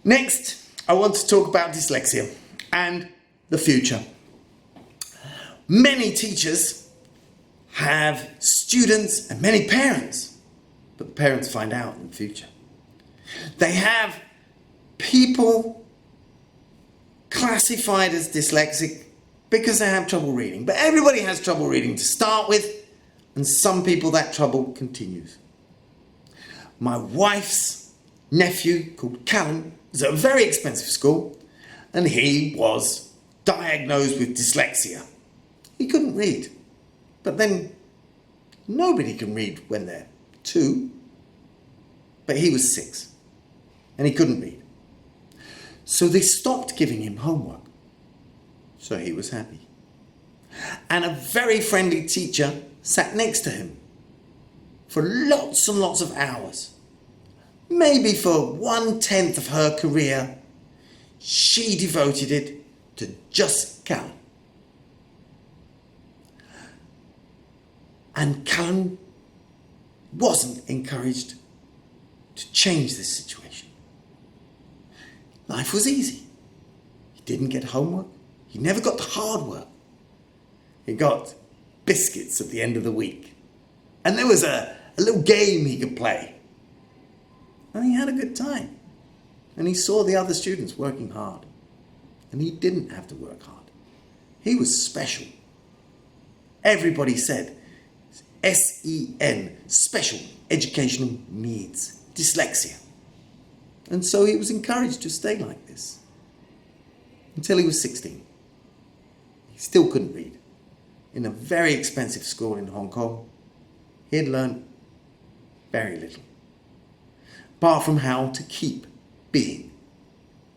Next, I want to talk about dyslexia and the future. Many teachers have students and many parents, but the parents find out in the future. They have people classified as dyslexic because they have trouble reading. But everybody has trouble reading to start with, and some people that trouble continues. My wife's nephew, called Callum, was at a very expensive school, and he was diagnosed with dyslexia. He couldn't read. But then nobody can read when they're 2. But he was 6, and he couldn't read. So they stopped giving him homework. So he was happy. And a very friendly teacher sat next to him for lots and lots of hours. Maybe for 1/10 of her career, she devoted it to just Callum. And Callum wasn't encouraged to change this situation. Life was easy. He didn't get homework. He never got the hard work. He got biscuits at the end of the week. And there was a little game he could play. And he had a good time. And he saw the other students working hard. And he didn't have to work hard. He was special. Everybody said SEN, special educational needs, dyslexia. And so he was encouraged to stay like this until he was 16. He still couldn't read. In a very expensive school in Hong Kong, he had learned very little, apart from how to keep being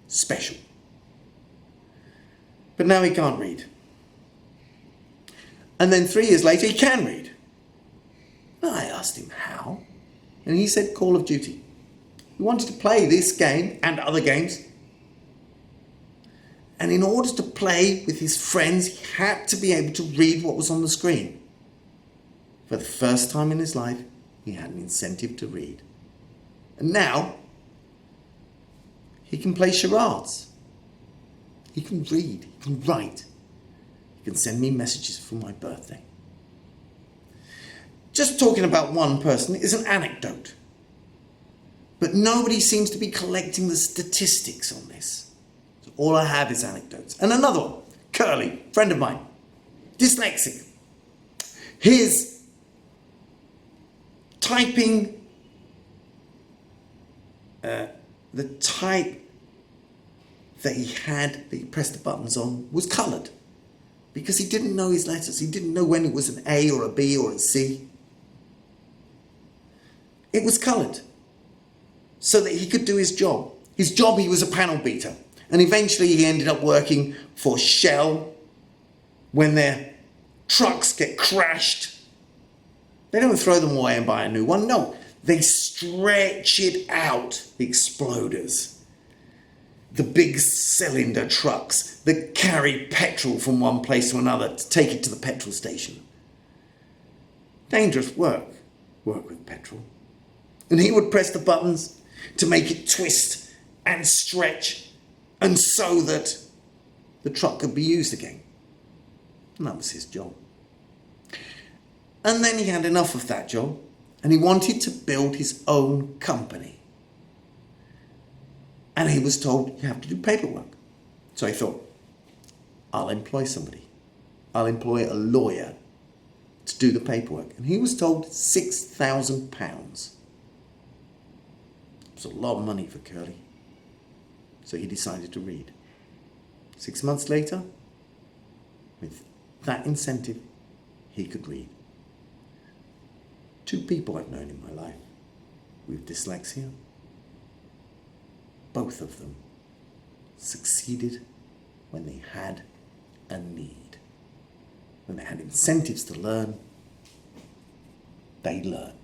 special. But now he can't read. And then 3 years later, he can read. I asked him how, and he said Call of Duty. He wanted to play this game and other games. And in order to play with his friends, he had to be able to read what was on the screen. For the first time in his life, he had an incentive to read. And now, he can play charades. He can read, he can write. He can send me messages for my birthday. Just talking about one person is an anecdote. But nobody seems to be collecting the statistics on this. So all I have is anecdotes. And another one, Curly, friend of mine, dyslexic. His typing, the type that he had, that he pressed the buttons on, was coloured. Because he didn't know his letters. He didn't know when it was an A or a B or a C. It was coloured so that he could do his job. His job, he was a panel beater. And eventually he ended up working for Shell when their trucks get crashed. They don't throw them away and buy a new one. No, they stretch it out, the exploders. The big cylinder trucks that carry petrol from one place to another to take it to the petrol station. Dangerous work with petrol. And he would press the buttons to make it twist and stretch, and so that the truck could be used again. And that was his job. And then he had enough of that job, and he wanted to build his own company. And he was told, you have to do paperwork. So he thought, I'll employ somebody. I'll employ a lawyer to do the paperwork. And he was told £6,000. It was a lot of money for Curly. So he decided to read. 6 months later, with that incentive, he could read. 2 people I've known in my life with dyslexia. Both of them succeeded when they had a need. When they had incentives to learn, they learned.